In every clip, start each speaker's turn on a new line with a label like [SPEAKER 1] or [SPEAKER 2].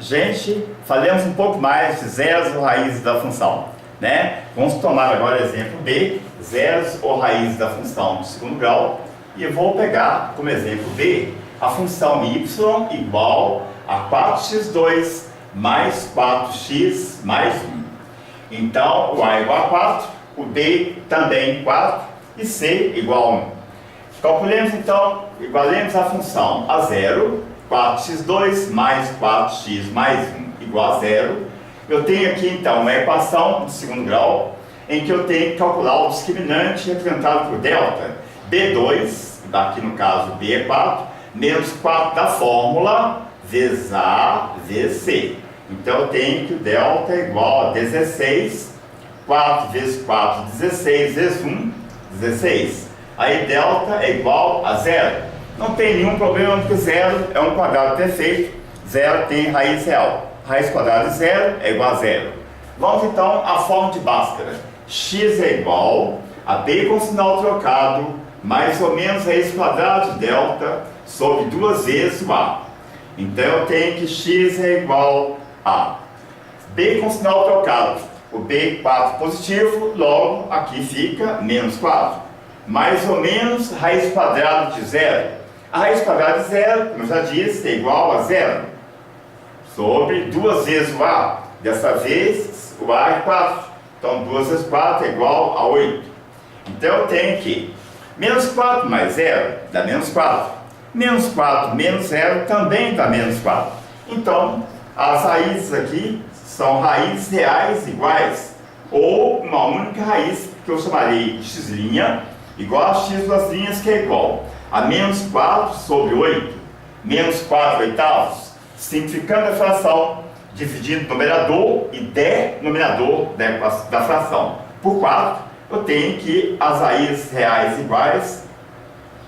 [SPEAKER 1] Gente, falemos um pouco mais de zeros ou raízes da função, né? Vamos tomar agora o exemplo B, zeros ou raízes da função do segundo grau, e eu vou pegar como exemplo B a função y igual a 4x2 mais 4x mais 1. Então, o A igual a 4, o B também 4 e C igual a 1. Calculemos então, igualemos a função a 0, 4x2 mais 4x mais 1 igual a 0. Eu tenho aqui então uma equação do segundo grau, em que eu tenho que calcular o discriminante representado por delta, B2, aqui no caso B é 4, menos 4 da fórmula, vezes A, vezes C. Então eu tenho que o delta é igual a 16, 4 vezes 4, 16, vezes 1, 16. Aí delta é igual a 0. Não tem nenhum problema, porque 0 é um quadrado perfeito, 0 tem raiz real. Raiz quadrada de 0 é igual a 0. Vamos então à forma de Bhaskara. X é igual a B com sinal trocado, mais ou menos raiz quadrada de delta, sobre 2 vezes o A. Então eu tenho que x é igual a B com sinal trocado. O B 4 positivo, logo aqui fica menos 4. Mais ou menos raiz quadrada de 0. A raiz quadrada de 0, como eu já disse, é igual a 0. Sobre 2 vezes o A. Dessa vez, o A é 4. Então 2 vezes 4 é igual a 8. Então eu tenho que menos 4 mais 0 dá menos 4. Menos 4 menos 0 também dá menos 4. Então, as raízes aqui são raízes reais iguais, ou uma única raiz que eu chamarei de x' igual a x duas linhas, que é igual a menos 4 sobre 8, menos 4 oitavos, simplificando a fração, dividindo numerador e denominador da fração por 4, eu tenho que as raízes reais iguais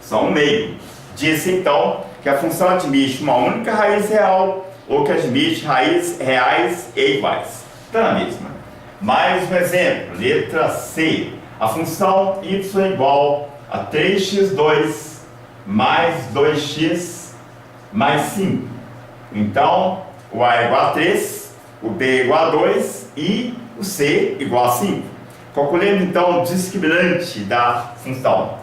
[SPEAKER 1] são 1/2. Disse então que a função admite uma única raiz real ou que admite raízes reais e iguais. Está na mesma. Mais um exemplo, letra C. A função y é igual a 3x2 mais 2x mais 5. Então, o A é igual a 3, o B é igual a 2 e o C igual a 5. Calculemos então o discriminante da função.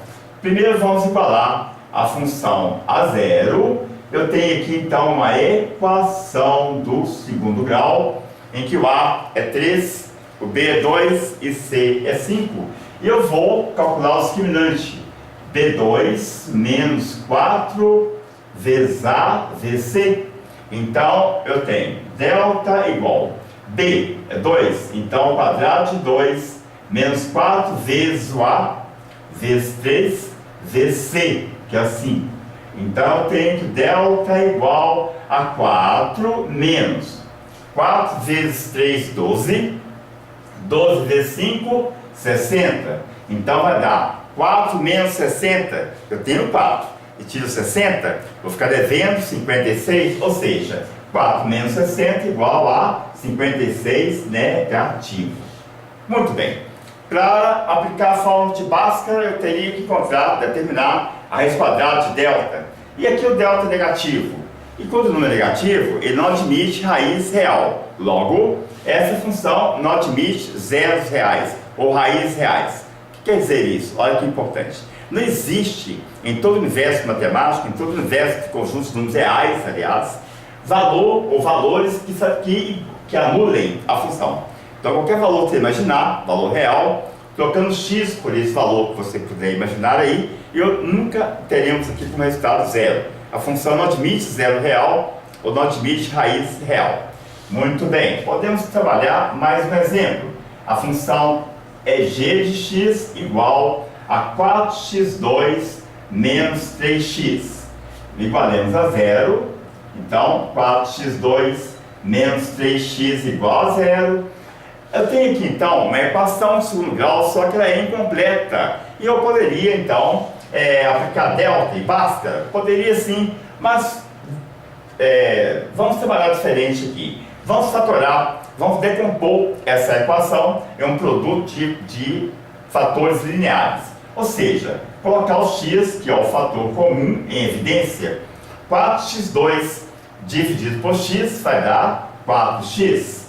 [SPEAKER 1] Primeiro vamos igualar a função a 0. Eu tenho aqui então uma equação do segundo grau, em que o A é 3, o B é 2 e C é 5. E eu vou calcular o discriminante. B2 menos 4 vezes A vezes C. Então eu tenho delta igual B é 2, então o quadrado de 2 menos 4 vezes o A vezes 3 vezes C, que é assim. Então eu tenho que delta é igual a 4 menos 4 vezes 3, 12. 12 vezes 5, 60. Então vai dar 4 menos 60. Eu tenho 4 e tiro 60, vou ficar devendo 56, ou seja, 4 menos 60 igual a 56 negativo. Muito bem. Para aplicar a fórmula de Bhaskara, eu teria que determinar a raiz quadrada de delta. E aqui o delta é negativo. E quando o número é negativo, ele não admite raiz real. Logo, essa função não admite zeros reais ou raízes reais. O que quer dizer isso? Olha que importante. Não existe em todo o universo matemático, em todo o universo de conjuntos de números reais, aliás, valor ou valores que anulem a função. Então, qualquer valor que você imaginar, valor real, trocando x por esse valor que você puder imaginar aí, nunca teremos aqui como resultado zero. A função não admite zero real ou não admite raiz real. Muito bem, podemos trabalhar mais um exemplo. A função é g de x igual a 4x2 menos 3x. Igualemos a zero. Então, 4x2 menos 3x igual a zero. Eu tenho aqui então uma equação de segundo grau, só que ela é incompleta. E eu poderia então aplicar delta e Bhaskara? Poderia sim, mas vamos trabalhar diferente aqui. Vamos fatorar, vamos decompor essa equação em um produto de fatores lineares. Ou seja, colocar o x, que é o fator comum, em evidência. 4x2 dividido por x vai dar 4x.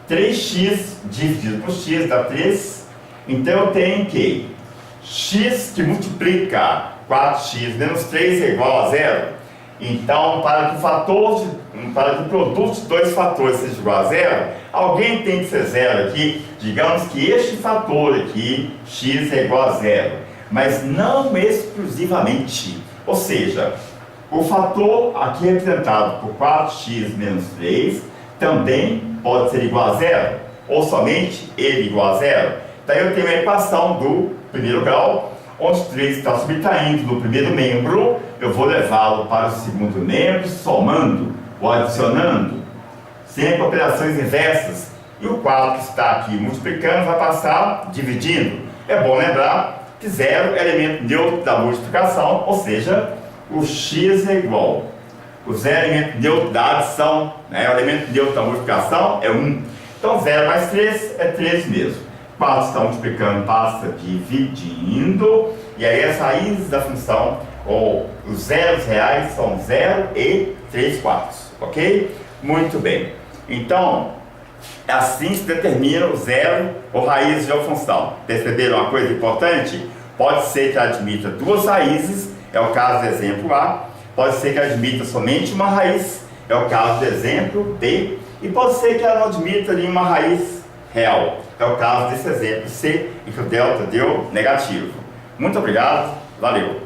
[SPEAKER 1] 3x dividido por x dá 3. Então eu tenho que x que multiplica 4x menos 3 é igual a 0. Então, para que o produto de dois fatores seja igual a 0, alguém tem que ser 0 aqui. Digamos que este fator aqui, x é igual a 0, mas não exclusivamente. Ou seja, o fator aqui representado por 4x menos 3 também pode ser igual a 0, ou somente ele igual a 0. Daí eu tenho a equação do primeiro grau, onde 3 está subtraindo do primeiro membro, eu vou levá-lo para o segundo membro, somando ou adicionando, sempre operações inversas. E o 4 que está aqui multiplicando vai passar dividindo. É bom lembrar que 0 é elemento neutro da multiplicação, ou seja, o x é igual. O 0 é elemento neutro da adição, né? O elemento neutro da multiplicação é 1. Então 0 mais 3 é 3 mesmo. 4 está multiplicando, passa dividindo, e aí as raízes da função, ou os zeros reais, são 0 e 3 quartos, ok? Muito bem. Então, assim se determina o zero ou raiz de uma função. Perceberam uma coisa importante? Pode ser que admita duas raízes, é o caso do exemplo A. Pode ser que admita somente uma raiz, é o caso do exemplo B. E pode ser que ela não admita nenhuma raiz real, é o caso desse exemplo C, em que o delta deu negativo. Muito obrigado, valeu!